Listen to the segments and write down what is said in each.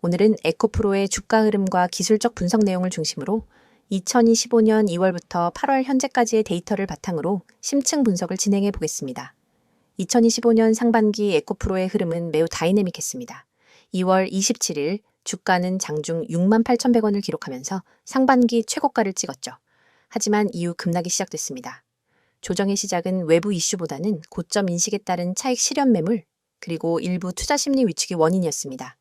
오늘은 에코프로의 주가 흐름과 기술적 분석 내용을 중심으로 2025년 2월부터 8월 현재까지의 데이터를 바탕으로 심층 분석을 진행해 보겠습니다. 2025년 상반기 에코프로의 흐름은 매우 다이내믹했습니다. 2월 27일 주가는 장중 68,100원을 기록하면서 상반기 최고가를 찍었죠. 하지만 이후 급락이 시작됐습니다. 조정의 시작은 외부 이슈보다는 고점 인식에 따른 차익 실현 매물, 그리고 일부 투자 심리 위축이 원인이었습니다.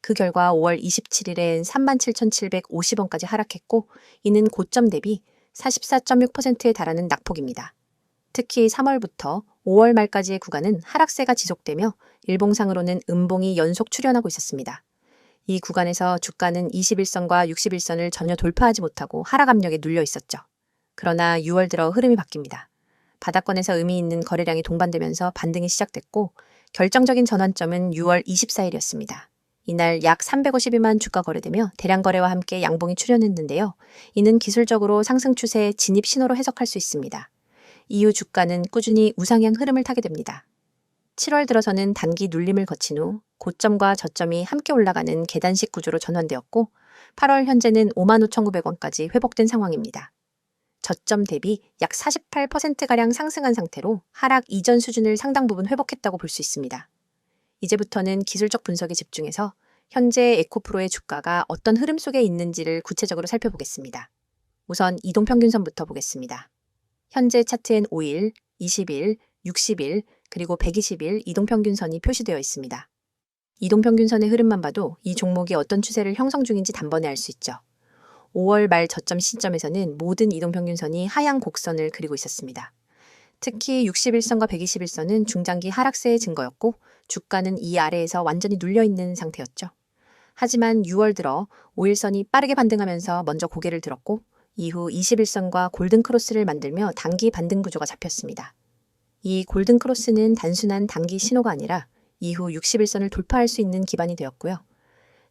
그 결과 5월 27일엔 37,750원까지 하락했고, 이는 고점 대비 44.6%에 달하는 낙폭입니다. 특히 3월부터 5월 말까지의 구간은 하락세가 지속되며 일봉상으로는 음봉이 연속 출현하고 있었습니다. 이 구간에서 주가는 21선과 61선을 전혀 돌파하지 못하고 하락 압력에 눌려 있었죠. 그러나 6월 들어 흐름이 바뀝니다. 바닥권에서 의미 있는 거래량이 동반되면서 반등이 시작됐고, 결정적인 전환점은 6월 24일이었습니다. 이날 약 352만 주가 거래되며 대량 거래와 함께 양봉이 출현했는데요. 이는 기술적으로 상승 추세의 진입 신호로 해석할 수 있습니다. 이후 주가는 꾸준히 우상향 흐름을 타게 됩니다. 7월 들어서는 단기 눌림을 거친 후 고점과 저점이 함께 올라가는 계단식 구조로 전환되었고, 8월 현재는 55,900원까지 회복된 상황입니다. 저점 대비 약 48%가량 상승한 상태로 하락 이전 수준을 상당 부분 회복했다고 볼 수 있습니다. 이제부터는 기술적 분석에 집중해서 현재 에코프로의 주가가 어떤 흐름 속에 있는지를 구체적으로 살펴보겠습니다. 우선 이동평균선부터 보겠습니다. 현재 차트엔 5일, 20일, 60일, 그리고 120일 이동평균선이 표시되어 있습니다. 이동평균선의 흐름만 봐도 이 종목이 어떤 추세를 형성 중인지 단번에 알 수 있죠. 5월 말 저점 시점에서는 모든 이동평균선이 하향 곡선을 그리고 있었습니다. 특히 61선과 121선은 중장기 하락세의 증거였고, 주가는 이 아래에서 완전히 눌려있는 상태였죠. 하지만 6월 들어 5일선이 빠르게 반등하면서 먼저 고개를 들었고, 이후 21선과 골든크로스를 만들며 단기 반등 구조가 잡혔습니다. 이 골든크로스는 단순한 단기 신호가 아니라 이후 61선을 돌파할 수 있는 기반이 되었고요.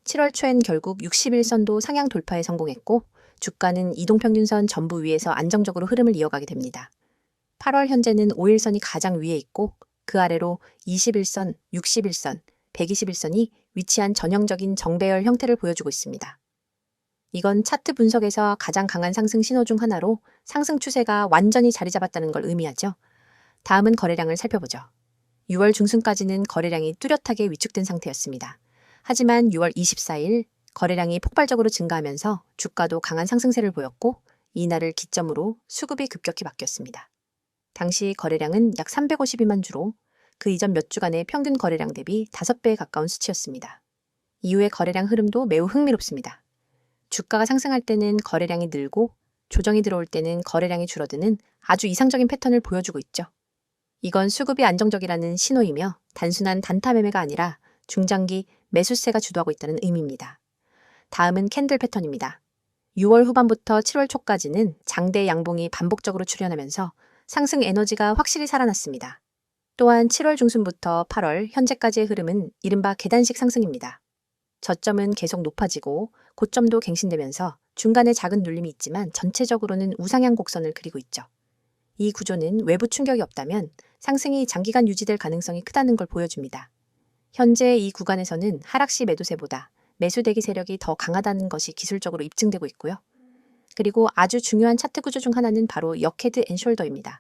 7월 초엔 결국 61선도 상향 돌파에 성공했고, 주가는 이동평균선 전부 위에서 안정적으로 흐름을 이어가게 됩니다. 8월 현재는 5일선이 가장 위에 있고, 그 아래로 21선, 61선, 121선이 위치한 전형적인 정배열 형태를 보여주고 있습니다. 이건 차트 분석에서 가장 강한 상승 신호 중 하나로 상승 추세가 완전히 자리 잡았다는 걸 의미하죠. 다음은 거래량을 살펴보죠. 6월 중순까지는 거래량이 뚜렷하게 위축된 상태였습니다. 하지만 6월 24일 거래량이 폭발적으로 증가하면서 주가도 강한 상승세를 보였고, 이날을 기점으로 수급이 급격히 바뀌었습니다. 당시 거래량은 약 352만 주로 그 이전 몇 주간의 평균 거래량 대비 5배에 가까운 수치였습니다. 이후의 거래량 흐름도 매우 흥미롭습니다. 주가가 상승할 때는 거래량이 늘고, 조정이 들어올 때는 거래량이 줄어드는 아주 이상적인 패턴을 보여주고 있죠. 이건 수급이 안정적이라는 신호이며 단순한 단타 매매가 아니라 중장기 매수세가 주도하고 있다는 의미입니다. 다음은 캔들 패턴입니다. 6월 후반부터 7월 초까지는 장대 양봉이 반복적으로 출현하면서 상승 에너지가 확실히 살아났습니다. 또한 7월 중순부터 8월 현재까지의 흐름은 이른바 계단식 상승입니다. 저점은 계속 높아지고 고점도 갱신되면서 중간에 작은 눌림이 있지만 전체적으로는 우상향 곡선을 그리고 있죠. 이 구조는 외부 충격이 없다면 상승이 장기간 유지될 가능성이 크다는 걸 보여줍니다. 현재 이 구간에서는 하락시 매도세보다 매수 대기 세력이 더 강하다는 것이 기술적으로 입증되고 있고요. 그리고 아주 중요한 차트 구조 중 하나는 바로 역헤드 앤 숄더입니다.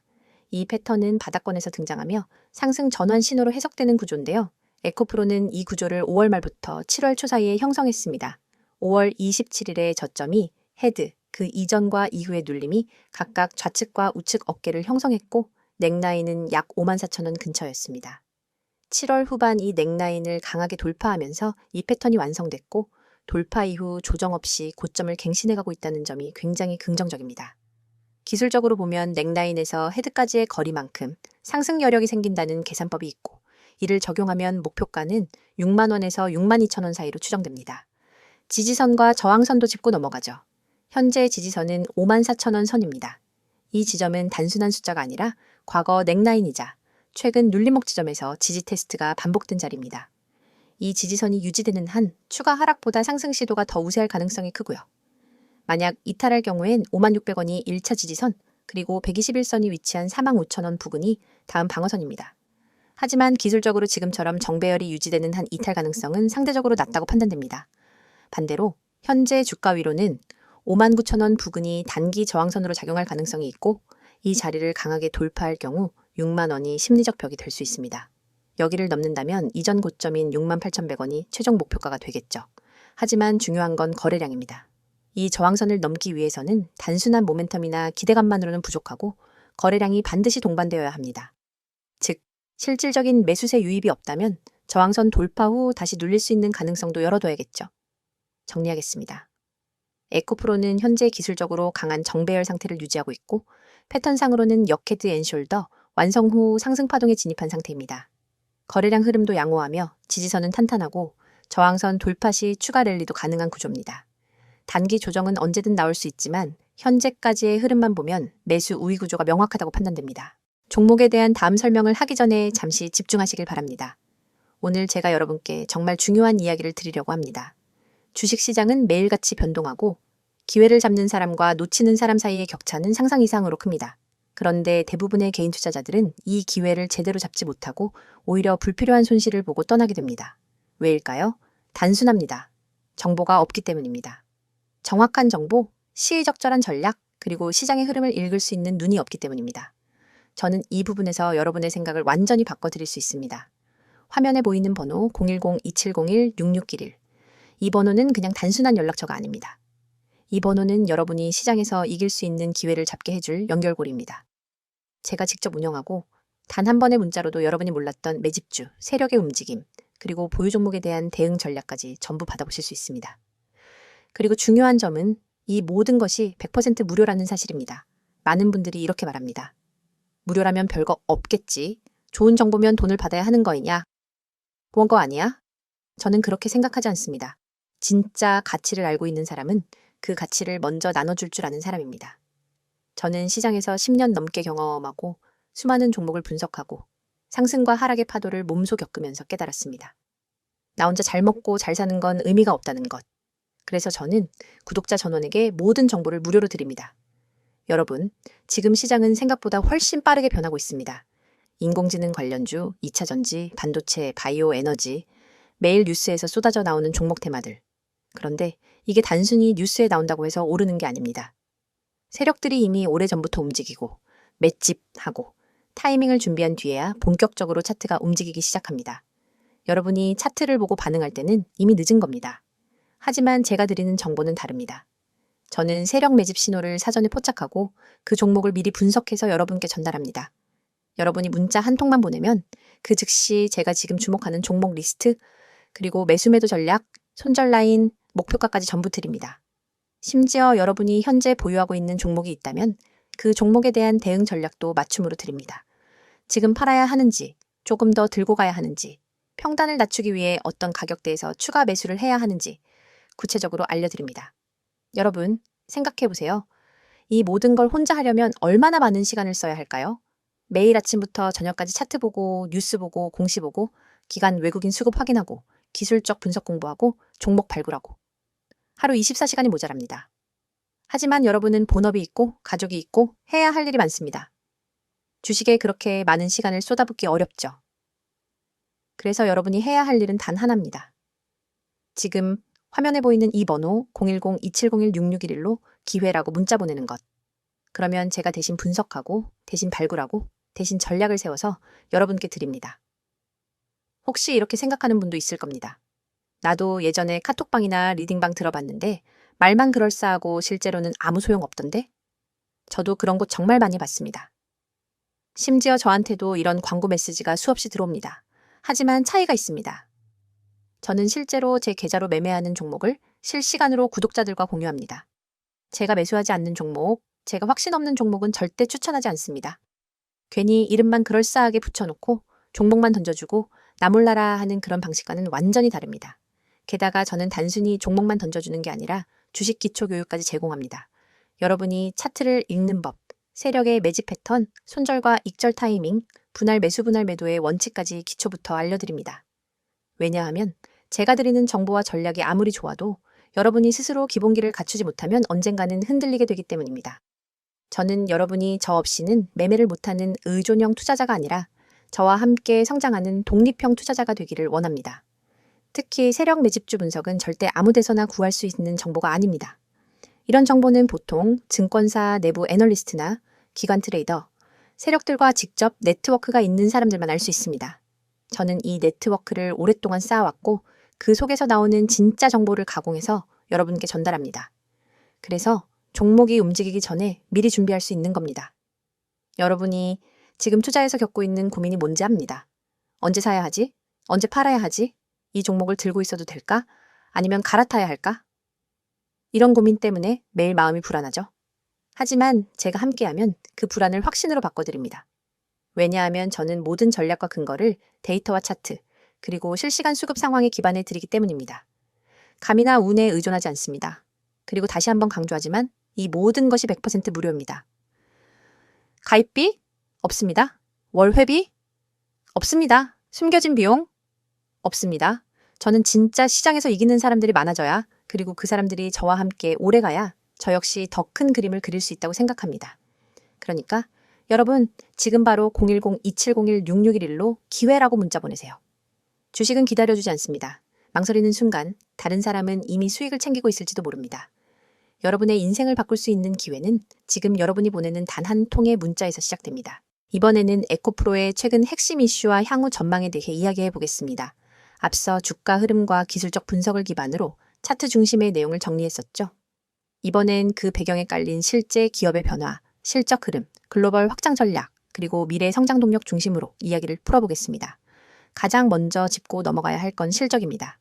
이 패턴은 바닥권에서 등장하며 상승 전환 신호로 해석되는 구조인데요. 에코프로는 이 구조를 5월 말부터 7월 초 사이에 형성했습니다. 5월 27일의 저점이 헤드, 그 이전과 이후의 눌림이 각각 좌측과 우측 어깨를 형성했고, 넥라인은 약 54,000원 근처였습니다. 7월 후반 이 넥라인을 강하게 돌파하면서 이 패턴이 완성됐고, 돌파 이후 조정 없이 고점을 갱신해가고 있다는 점이 굉장히 긍정적입니다. 기술적으로 보면 넥라인에서 헤드까지의 거리만큼 상승 여력이 생긴다는 계산법이 있고, 이를 적용하면 목표가는 6만 원에서 6만 2천 원 사이로 추정됩니다. 지지선과 저항선도 짚고 넘어가죠. 현재 지지선은 5만 4천 원 선입니다. 이 지점은 단순한 숫자가 아니라 과거 넥라인이자 최근 눌림목 지점에서 지지 테스트가 반복된 자리입니다. 이 지지선이 유지되는 한 추가 하락보다 상승 시도가 더 우세할 가능성이 크고요. 만약 이탈할 경우엔 56,000원이 1차 지지선, 그리고 121선이 위치한 45,000원 부근이 다음 방어선입니다. 하지만 기술적으로 지금처럼 정배열이 유지되는 한 이탈 가능성은 상대적으로 낮다고 판단됩니다. 반대로 현재 주가 위로는 59,000원 부근이 단기 저항선으로 작용할 가능성이 있고 이 자리를 강하게 돌파할 경우 6만 원이 심리적 벽이 될 수 있습니다. 여기를 넘는다면 이전 고점인 68,100원이 최종 목표가가 되겠죠. 하지만 중요한 건 거래량입니다. 이 저항선을 넘기 위해서는 단순한 모멘텀이나 기대감만으로는 부족하고 거래량이 반드시 동반되어야 합니다. 즉, 실질적인 매수세 유입이 없다면 저항선 돌파 후 다시 눌릴 수 있는 가능성도 열어둬야겠죠. 정리하겠습니다. 에코프로는 현재 기술적으로 강한 정배열 상태를 유지하고 있고 패턴상으로는 역헤드 앤 숄더, 완성 후 상승 파동에 진입한 상태입니다. 거래량 흐름도 양호하며 지지선은 탄탄하고 저항선 돌파 시 추가 랠리도 가능한 구조입니다. 단기 조정은 언제든 나올 수 있지만 현재까지의 흐름만 보면 매수 우위 구조가 명확하다고 판단됩니다. 종목에 대한 다음 설명을 하기 전에 잠시 집중하시길 바랍니다. 오늘 제가 여러분께 정말 중요한 이야기를 드리려고 합니다. 주식시장은 매일같이 변동하고 기회를 잡는 사람과 놓치는 사람 사이의 격차는 상상 이상으로 큽니다. 그런데 대부분의 개인 투자자들은 이 기회를 제대로 잡지 못하고 오히려 불필요한 손실을 보고 떠나게 됩니다. 왜일까요? 단순합니다. 정보가 없기 때문입니다. 정확한 정보, 시의적절한 전략, 그리고 시장의 흐름을 읽을 수 있는 눈이 없기 때문입니다. 저는 이 부분에서 여러분의 생각을 완전히 바꿔드릴 수 있습니다. 화면에 보이는 번호 010-2701-6611. 이 번호는 그냥 단순한 연락처가 아닙니다. 이 번호는 여러분이 시장에서 이길 수 있는 기회를 잡게 해줄 연결고리입니다. 제가 직접 운영하고 단 한 번의 문자로도 여러분이 몰랐던 매집주, 세력의 움직임, 그리고 보유 종목에 대한 대응 전략까지 전부 받아보실 수 있습니다. 그리고 중요한 점은 이 모든 것이 100% 무료라는 사실입니다. 많은 분들이 이렇게 말합니다. 무료라면 별거 없겠지. 좋은 정보면 돈을 받아야 하는 거이냐? 그런 거 아니야? 저는 그렇게 생각하지 않습니다. 진짜 가치를 알고 있는 사람은 그 가치를 먼저 나눠줄 줄 아는 사람입니다. 저는 시장에서 10년 넘게 경험하고 수많은 종목을 분석하고 상승과 하락의 파도를 몸소 겪으면서 깨달았습니다. 나 혼자 잘 먹고 잘 사는 건 의미가 없다는 것. 그래서 저는 구독자 전원에게 모든 정보를 무료로 드립니다. 여러분, 지금 시장은 생각보다 훨씬 빠르게 변하고 있습니다. 인공지능 관련주, 2차 전지, 반도체, 바이오 에너지, 매일 뉴스에서 쏟아져 나오는 종목 테마들. 그런데 이게 단순히 뉴스에 나온다고 해서 오르는 게 아닙니다. 세력들이 이미 오래전부터 움직이고 맷집하고 타이밍을 준비한 뒤에야 본격적으로 차트가 움직이기 시작합니다. 여러분이 차트를 보고 반응할 때는 이미 늦은 겁니다. 하지만 제가 드리는 정보는 다릅니다. 저는 세력 매집 신호를 사전에 포착하고 그 종목을 미리 분석해서 여러분께 전달합니다. 여러분이 문자 한 통만 보내면 그 즉시 제가 지금 주목하는 종목 리스트, 그리고 매수매도 전략, 손절 라인, 목표가까지 전부 드립니다. 심지어 여러분이 현재 보유하고 있는 종목이 있다면 그 종목에 대한 대응 전략도 맞춤으로 드립니다. 지금 팔아야 하는지, 조금 더 들고 가야 하는지, 평단을 낮추기 위해 어떤 가격대에서 추가 매수를 해야 하는지 구체적으로 알려드립니다. 여러분, 생각해보세요. 이 모든 걸 혼자 하려면 얼마나 많은 시간을 써야 할까요? 매일 아침부터 저녁까지 차트 보고, 뉴스 보고, 공시 보고, 기관 외국인 수급 확인하고, 기술적 분석 공부하고, 종목 발굴하고. 하루 24시간이 모자랍니다. 하지만 여러분은 본업이 있고, 가족이 있고, 해야 할 일이 많습니다. 주식에 그렇게 많은 시간을 쏟아붓기 어렵죠. 그래서 여러분이 해야 할 일은 단 하나입니다. 지금 화면에 보이는 이 번호 010-2701-6611로 기회라고 문자 보내는 것. 그러면 제가 대신 분석하고, 대신 발굴하고, 대신 전략을 세워서 여러분께 드립니다. 혹시 이렇게 생각하는 분도 있을 겁니다. 나도 예전에 카톡방이나 리딩방 들어봤는데 말만 그럴싸하고 실제로는 아무 소용 없던데? 저도 그런 곳 정말 많이 봤습니다. 심지어 저한테도 이런 광고 메시지가 수없이 들어옵니다. 하지만 차이가 있습니다. 저는 실제로 제 계좌로 매매하는 종목을 실시간으로 구독자들과 공유합니다. 제가 매수하지 않는 종목, 제가 확신 없는 종목은 절대 추천하지 않습니다. 괜히 이름만 그럴싸하게 붙여놓고 종목만 던져주고 나 몰라라 하는 그런 방식과는 완전히 다릅니다. 게다가 저는 단순히 종목만 던져주는 게 아니라 주식 기초 교육까지 제공합니다. 여러분이 차트를 읽는 법, 세력의 매집 패턴, 손절과 익절 타이밍, 분할 매수 분할 매도의 원칙까지 기초부터 알려드립니다. 왜냐하면 제가 드리는 정보와 전략이 아무리 좋아도 여러분이 스스로 기본기를 갖추지 못하면 언젠가는 흔들리게 되기 때문입니다. 저는 여러분이 저 없이는 매매를 못하는 의존형 투자자가 아니라 저와 함께 성장하는 독립형 투자자가 되기를 원합니다. 특히 세력 매집주 분석은 절대 아무 데서나 구할 수 있는 정보가 아닙니다. 이런 정보는 보통 증권사 내부 애널리스트나 기관 트레이더, 세력들과 직접 네트워크가 있는 사람들만 알 수 있습니다. 저는 이 네트워크를 오랫동안 쌓아왔고 그 속에서 나오는 진짜 정보를 가공해서 여러분께 전달합니다. 그래서 종목이 움직이기 전에 미리 준비할 수 있는 겁니다. 여러분이 지금 투자해서 겪고 있는 고민이 뭔지 압니다. 언제 사야 하지? 언제 팔아야 하지? 이 종목을 들고 있어도 될까? 아니면 갈아타야 할까? 이런 고민 때문에 매일 마음이 불안하죠. 하지만 제가 함께하면 그 불안을 확신으로 바꿔드립니다. 왜냐하면 저는 모든 전략과 근거를 데이터와 차트, 그리고 실시간 수급 상황에 기반해 드리기 때문입니다. 감이나 운에 의존하지 않습니다. 그리고 다시 한번 강조하지만 이 모든 것이 100% 무료입니다. 가입비? 없습니다. 월회비? 없습니다. 숨겨진 비용? 없습니다. 저는 진짜 시장에서 이기는 사람들이 많아져야, 그리고 그 사람들이 저와 함께 오래가야 저 역시 더 큰 그림을 그릴 수 있다고 생각합니다. 그러니까 여러분 지금 바로 010-2701-6611로 기회라고 문자 보내세요. 주식은 기다려주지 않습니다. 망설이는 순간 다른 사람은 이미 수익을 챙기고 있을지도 모릅니다. 여러분의 인생을 바꿀 수 있는 기회는 지금 여러분이 보내는 단 한 통의 문자에서 시작됩니다. 이번에는 에코프로의 최근 핵심 이슈와 향후 전망에 대해 이야기해 보겠습니다. 앞서 주가 흐름과 기술적 분석을 기반으로 차트 중심의 내용을 정리했었죠. 이번엔 그 배경에 깔린 실제 기업의 변화, 실적 흐름, 글로벌 확장 전략, 그리고 미래 성장 동력 중심으로 이야기를 풀어보겠습니다. 가장 먼저 짚고 넘어가야 할 건 실적입니다.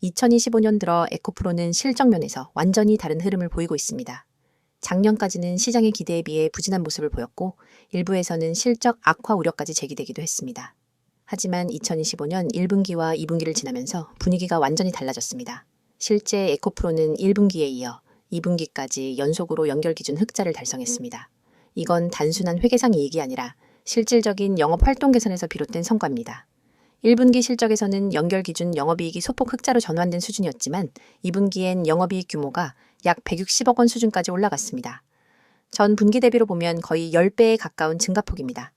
2025년 들어 에코프로는 실적 면에서 완전히 다른 흐름을 보이고 있습니다. 작년까지는 시장의 기대에 비해 부진한 모습을 보였고 일부에서는 실적 악화 우려까지 제기되기도 했습니다. 하지만 2025년 1분기와 2분기를 지나면서 분위기가 완전히 달라졌습니다. 실제 에코프로는 1분기에 이어 2분기까지 연속으로 연결기준 흑자를 달성했습니다. 이건 단순한 회계상 이익이 아니라 실질적인 영업활동 개선에서 비롯된 성과입니다. 1분기 실적에서는 연결기준 영업이익이 소폭 흑자로 전환된 수준이었지만 2분기엔 영업이익 규모가 약 160억 원 수준까지 올라갔습니다. 전 분기 대비로 보면 거의 10배에 가까운 증가폭입니다.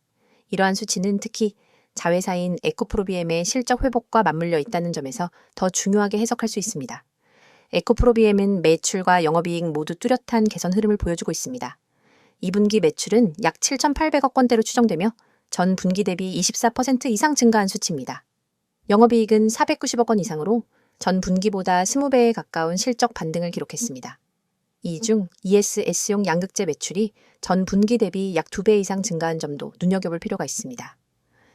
이러한 수치는 특히 자회사인 에코프로비엠의 실적 회복과 맞물려 있다는 점에서 더 중요하게 해석할 수 있습니다. 에코프로비엠은 매출과 영업이익 모두 뚜렷한 개선 흐름을 보여주고 있습니다. 2분기 매출은 약 7,800억 원대로 추정되며 전 분기 대비 24% 이상 증가한 수치입니다. 영업이익은 490억 원 이상으로 전 분기보다 20배에 가까운 실적 반등을 기록했습니다. 이 중 ESS용 양극재 매출이 전 분기 대비 약 2배 이상 증가한 점도 눈여겨볼 필요가 있습니다.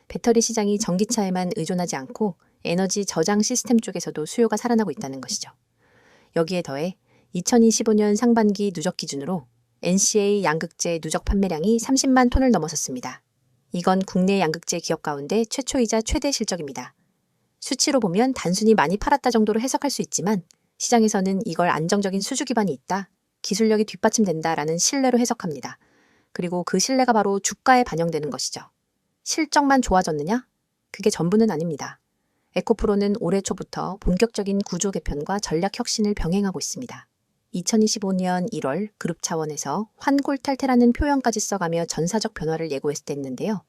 배터리 시장이 전기차에만 의존하지 않고 에너지 저장 시스템 쪽에서도 수요가 살아나고 있다는 것이죠. 여기에 더해 2025년 상반기 누적 기준으로 NCA 양극재 누적 판매량이 30만 톤을 넘어섰습니다. 이건 국내 양극재 기업 가운데 최초이자 최대 실적입니다. 수치로 보면 단순히 많이 팔았다 정도로 해석할 수 있지만 시장에서는 이걸 안정적인 수주 기반이 있다, 기술력이 뒷받침된다라는 신뢰로 해석합니다. 그리고 그 신뢰가 바로 주가에 반영되는 것이죠. 실적만 좋아졌느냐? 그게 전부는 아닙니다. 에코프로는 올해 초부터 본격적인 구조 개편과 전략 혁신을 병행하고 있습니다. 2025년 1월 그룹 차원에서 환골탈태라는 표현까지 써가며 전사적 변화를 예고했는데요.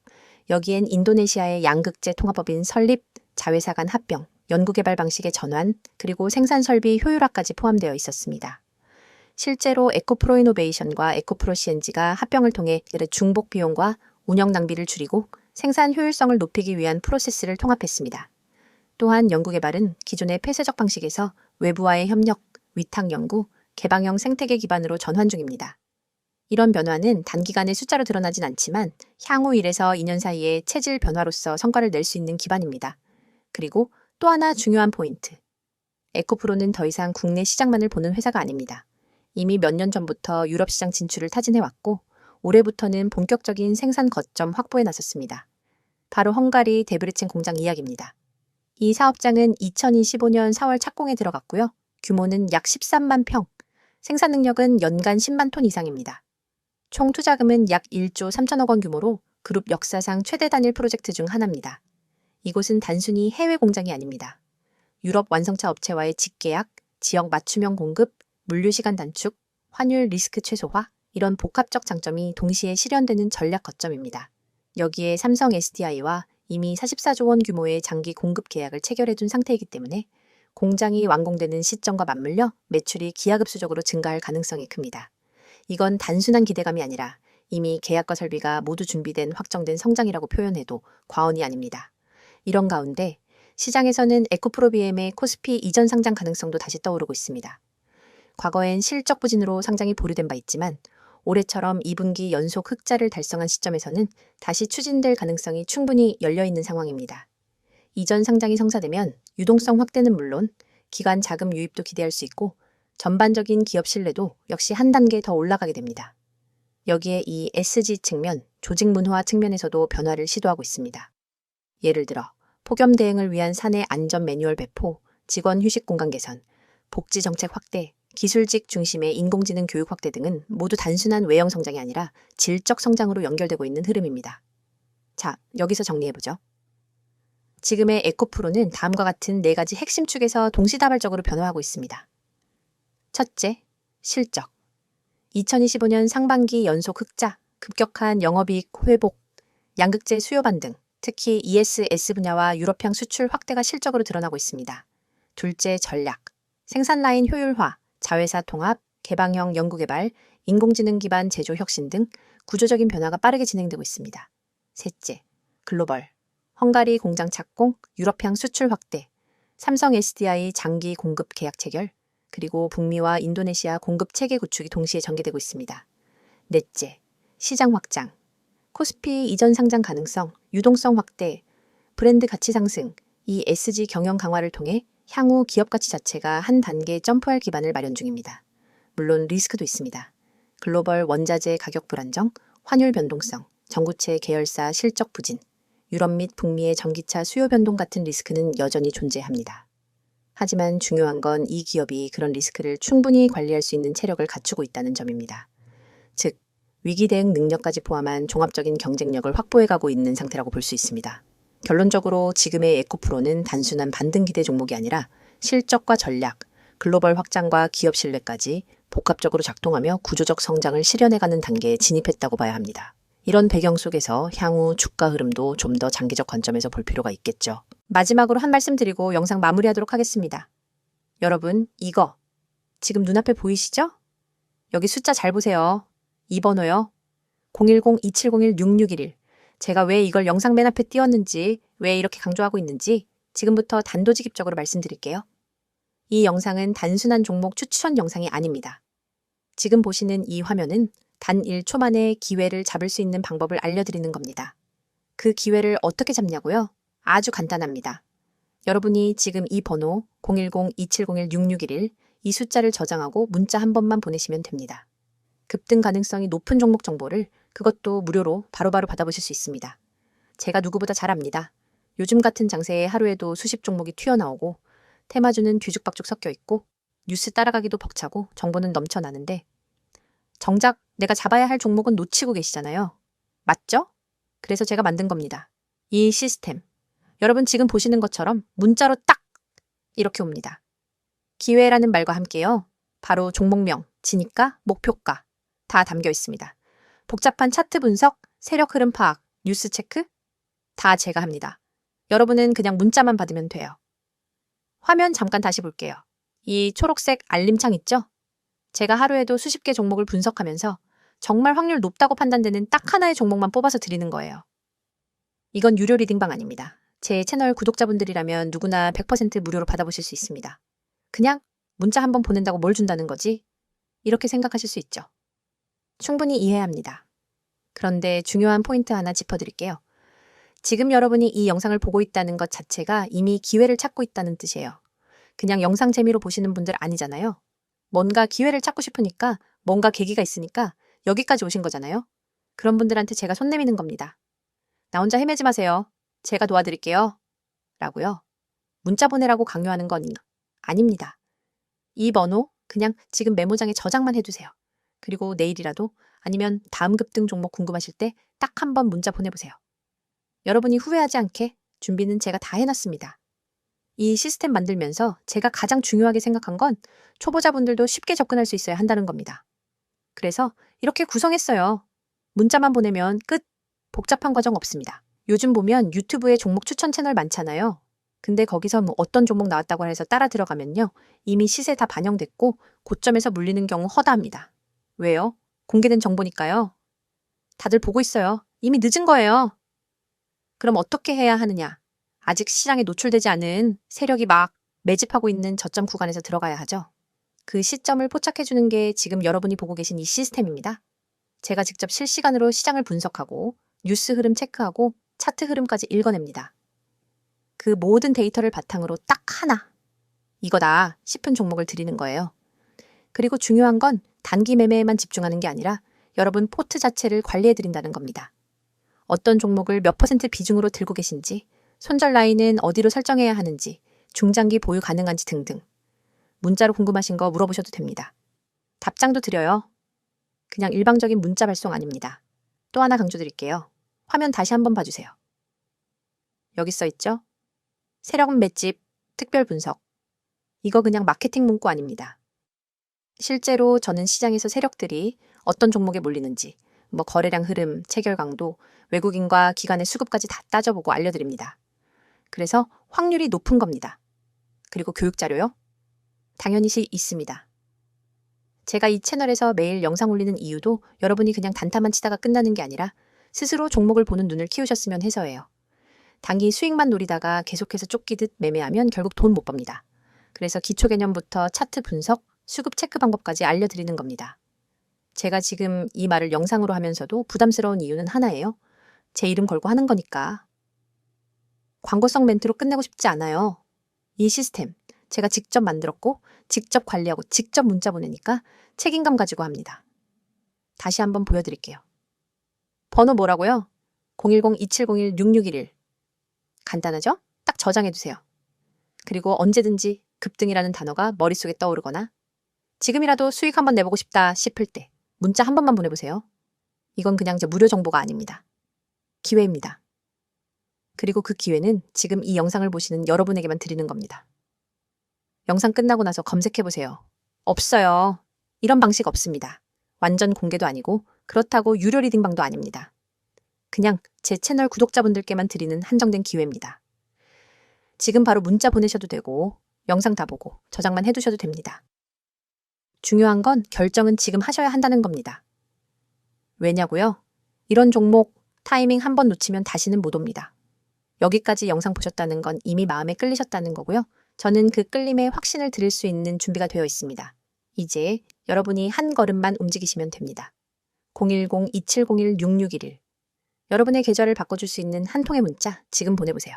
여기엔 인도네시아의 양극재 통합법인 설립, 자회사 간 합병, 연구개발 방식의 전환, 그리고 생산 설비 효율화까지 포함되어 있었습니다. 실제로 에코프로 이노베이션과 에코프로 CNG가 합병을 통해 중복 비용과 운영 낭비를 줄이고 생산 효율성을 높이기 위한 프로세스를 통합했습니다. 또한 연구개발은 기존의 폐쇄적 방식에서 외부와의 협력, 위탁 연구, 개방형 생태계 기반으로 전환 중입니다. 이런 변화는 단기간에 숫자로 드러나진 않지만 향후 1에서 2년 사이에 체질 변화로서 성과를 낼 수 있는 기반입니다. 그리고 또 하나 중요한 포인트. 에코프로는 더 이상 국내 시장만을 보는 회사가 아닙니다. 이미 몇 년 전부터 유럽 시장 진출을 타진해왔고 올해부터는 본격적인 생산 거점 확보에 나섰습니다. 바로 헝가리 데브리첸 공장 이야기입니다. 이 사업장은 2025년 4월 착공에 들어갔고요. 규모는 약 13만 평, 생산 능력은 연간 10만 톤 이상입니다. 총 투자금은 약 1조 3천억 원 규모로 그룹 역사상 최대 단일 프로젝트 중 하나입니다. 이곳은 단순히 해외 공장이 아닙니다. 유럽 완성차 업체와의 직계약, 지역 맞춤형 공급, 물류 시간 단축, 환율 리스크 최소화, 이런 복합적 장점이 동시에 실현되는 전략 거점입니다. 여기에 삼성 SDI와 이미 44조 원 규모의 장기 공급 계약을 체결해둔 상태이기 때문에 공장이 완공되는 시점과 맞물려 매출이 기하급수적으로 증가할 가능성이 큽니다. 이건 단순한 기대감이 아니라 이미 계약과 설비가 모두 준비된 확정된 성장이라고 표현해도 과언이 아닙니다. 이런 가운데 시장에서는 에코프로 BM의 코스피 이전 상장 가능성도 다시 떠오르고 있습니다. 과거엔 실적 부진으로 상장이 보류된 바 있지만 올해처럼 2분기 연속 흑자를 달성한 시점에서는 다시 추진될 가능성이 충분히 열려있는 상황입니다. 이전 상장이 성사되면 유동성 확대는 물론 기관 자금 유입도 기대할 수 있고 전반적인 기업 신뢰도 역시 한 단계 더 올라가게 됩니다. 여기에 이 SG 측면, 조직 문화 측면에서도 변화를 시도하고 있습니다. 예를 들어 폭염 대응을 위한 사내 안전 매뉴얼 배포, 직원 휴식 공간 개선, 복지 정책 확대, 기술직 중심의 인공지능 교육 확대 등은 모두 단순한 외형 성장이 아니라 질적 성장으로 연결되고 있는 흐름입니다. 자, 여기서 정리해보죠. 지금의 에코프로는 다음과 같은 4가지 핵심 축에서 동시다발적으로 변화하고 있습니다. 첫째, 실적. 2025년 상반기 연속 흑자, 급격한 영업이익 회복, 양극재 수요 반등, 특히 ESS 분야와 유럽향 수출 확대가 실적으로 드러나고 있습니다. 둘째, 전략. 생산 라인 효율화, 자회사 통합, 개방형 연구개발, 인공지능 기반 제조 혁신 등 구조적인 변화가 빠르게 진행되고 있습니다. 셋째, 글로벌. 헝가리 공장 착공, 유럽향 수출 확대, 삼성 SDI 장기 공급 계약 체결, 그리고 북미와 인도네시아 공급 체계 구축이 동시에 전개되고 있습니다. 넷째, 시장 확장. 코스피 이전 상장 가능성, 유동성 확대, 브랜드 가치 상승, 이 SG 경영 강화를 통해 향후 기업 가치 자체가 한 단계 점프할 기반을 마련 중입니다. 물론 리스크도 있습니다. 글로벌 원자재 가격 불안정, 환율 변동성, 전구체 계열사 실적 부진, 유럽 및 북미의 전기차 수요 변동 같은 리스크는 여전히 존재합니다. 하지만 중요한 건 이 기업이 그런 리스크를 충분히 관리할 수 있는 체력을 갖추고 있다는 점입니다. 즉, 위기 대응 능력까지 포함한 종합적인 경쟁력을 확보해가고 있는 상태라고 볼 수 있습니다. 결론적으로 지금의 에코프로는 단순한 반등 기대 종목이 아니라 실적과 전략, 글로벌 확장과 기업 신뢰까지 복합적으로 작동하며 구조적 성장을 실현해가는 단계에 진입했다고 봐야 합니다. 이런 배경 속에서 향후 주가 흐름도 좀 더 장기적 관점에서 볼 필요가 있겠죠. 마지막으로 한 말씀 드리고 영상 마무리하도록 하겠습니다. 여러분, 이거 지금 눈앞에 보이시죠? 여기 숫자 잘 보세요. 이 번호요. 010-2701-6611. 제가 왜 이걸 영상 맨 앞에 띄웠는지, 왜 이렇게 강조하고 있는지 지금부터 단도직입적으로 말씀드릴게요. 이 영상은 단순한 종목 추천 영상이 아닙니다. 지금 보시는 이 화면은 단 1초 만에 기회를 잡을 수 있는 방법을 알려드리는 겁니다. 그 기회를 어떻게 잡냐고요? 아주 간단합니다. 여러분이 지금 이 번호 010-2701-6611 이 숫자를 저장하고 문자 한 번만 보내시면 됩니다. 급등 가능성이 높은 종목 정보를 그것도 무료로 바로바로 받아보실 수 있습니다. 제가 누구보다 잘 압니다. 요즘 같은 장세에 하루에도 수십 종목이 튀어나오고 테마주는 뒤죽박죽 섞여 있고 뉴스 따라가기도 벅차고 정보는 넘쳐나는데 정작 내가 잡아야 할 종목은 놓치고 계시잖아요. 맞죠? 그래서 제가 만든 겁니다. 이 시스템. 여러분 지금 보시는 것처럼 문자로 딱 이렇게 옵니다. 기회라는 말과 함께요. 바로 종목명, 진입가, 목표가 다 담겨 있습니다. 복잡한 차트 분석, 세력 흐름 파악, 뉴스 체크 다 제가 합니다. 여러분은 그냥 문자만 받으면 돼요. 화면 잠깐 다시 볼게요. 이 초록색 알림창 있죠? 제가 하루에도 수십 개 종목을 분석하면서 정말 확률 높다고 판단되는 딱 하나의 종목만 뽑아서 드리는 거예요. 이건 유료 리딩방 아닙니다. 제 채널 구독자분들이라면 누구나 100% 무료로 받아보실 수 있습니다. 그냥 문자 한번 보낸다고 뭘 준다는 거지? 이렇게 생각하실 수 있죠. 충분히 이해합니다. 그런데 중요한 포인트 하나 짚어드릴게요. 지금 여러분이 이 영상을 보고 있다는 것 자체가 이미 기회를 찾고 있다는 뜻이에요. 그냥 영상 재미로 보시는 분들 아니잖아요. 뭔가 기회를 찾고 싶으니까 뭔가 계기가 있으니까 여기까지 오신 거잖아요. 그런 분들한테 제가 손 내미는 겁니다. 나 혼자 헤매지 마세요. 제가 도와드릴게요. 라고요. 문자 보내라고 강요하는 건 아닙니다. 이 번호 그냥 지금 메모장에 저장만 해두세요. 그리고 내일이라도 아니면 다음 급등 종목 궁금하실 때 딱 한 번 문자 보내보세요. 여러분이 후회하지 않게 준비는 제가 다 해놨습니다. 이 시스템 만들면서 제가 가장 중요하게 생각한 건 초보자분들도 쉽게 접근할 수 있어야 한다는 겁니다. 그래서 이렇게 구성했어요. 문자만 보내면 끝! 복잡한 과정 없습니다. 요즘 보면 유튜브에 종목 추천 채널 많잖아요. 근데 거기서 뭐 어떤 종목 나왔다고 해서 따라 들어가면요. 이미 시세 다 반영됐고 고점에서 물리는 경우 허다합니다. 왜요? 공개된 정보니까요. 다들 보고 있어요. 이미 늦은 거예요. 그럼 어떻게 해야 하느냐? 아직 시장에 노출되지 않은 세력이 막 매집하고 있는 저점 구간에서 들어가야 하죠. 그 시점을 포착해주는 게 지금 여러분이 보고 계신 이 시스템입니다. 제가 직접 실시간으로 시장을 분석하고 뉴스 흐름 체크하고 차트 흐름까지 읽어냅니다. 그 모든 데이터를 바탕으로 딱 하나, 이거다 싶은 종목을 드리는 거예요. 그리고 중요한 건 단기 매매에만 집중하는 게 아니라 여러분 포트 자체를 관리해드린다는 겁니다. 어떤 종목을 몇 % 비중으로 들고 계신지, 손절 라인은 어디로 설정해야 하는지, 중장기 보유 가능한지 등등. 문자로 궁금하신 거 물어보셔도 됩니다. 답장도 드려요. 그냥 일방적인 문자 발송 아닙니다. 또 하나 강조드릴게요. 화면 다시 한번 봐주세요. 여기 써 있죠? 세력 맷집, 특별 분석. 이거 그냥 마케팅 문구 아닙니다. 실제로 저는 시장에서 세력들이 어떤 종목에 몰리는지, 뭐 거래량 흐름, 체결 강도, 외국인과 기관의 수급까지 다 따져보고 알려드립니다. 그래서 확률이 높은 겁니다. 그리고 교육 자료요? 당연히 있습니다. 제가 이 채널에서 매일 영상 올리는 이유도 여러분이 그냥 단타만 치다가 끝나는 게 아니라 스스로 종목을 보는 눈을 키우셨으면 해서예요. 단기 수익만 노리다가 계속해서 쫓기듯 매매하면 결국 돈 못 법니다. 그래서 기초 개념부터 차트 분석, 수급 체크 방법까지 알려드리는 겁니다. 제가 지금 이 말을 영상으로 하면서도 부담스러운 이유는 하나예요. 제 이름 걸고 하는 거니까. 광고성 멘트로 끝내고 싶지 않아요. 이 시스템 제가 직접 만들었고 직접 관리하고 직접 문자 보내니까 책임감 가지고 합니다. 다시 한번 보여드릴게요. 번호 뭐라고요? 010-2701-6611. 간단하죠? 딱 저장해두세요. 그리고 언제든지 급등이라는 단어가 머릿속에 떠오르거나 지금이라도 수익 한번 내보고 싶다 싶을 때 문자 한 번만 보내보세요. 이건 그냥 제 무료 정보가 아닙니다. 기회입니다. 그리고 그 기회는 지금 이 영상을 보시는 여러분에게만 드리는 겁니다. 영상 끝나고 나서 검색해보세요. 없어요. 이런 방식 없습니다. 완전 공개도 아니고 그렇다고 유료 리딩방도 아닙니다. 그냥 제 채널 구독자분들께만 드리는 한정된 기회입니다. 지금 바로 문자 보내셔도 되고 영상 다 보고 저장만 해두셔도 됩니다. 중요한 건 결정은 지금 하셔야 한다는 겁니다. 왜냐고요? 이런 종목 타이밍 한 번 놓치면 다시는 못 옵니다. 여기까지 영상 보셨다는 건 이미 마음에 끌리셨다는 거고요. 저는 그 끌림에 확신을 드릴 수 있는 준비가 되어 있습니다. 이제 여러분이 한 걸음만 움직이시면 됩니다. 010-2701-6611. 여러분의 계좌를 바꿔줄 수 있는 한 통의 문자 지금 보내보세요.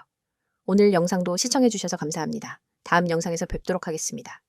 오늘 영상도 시청해주셔서 감사합니다. 다음 영상에서 뵙도록 하겠습니다.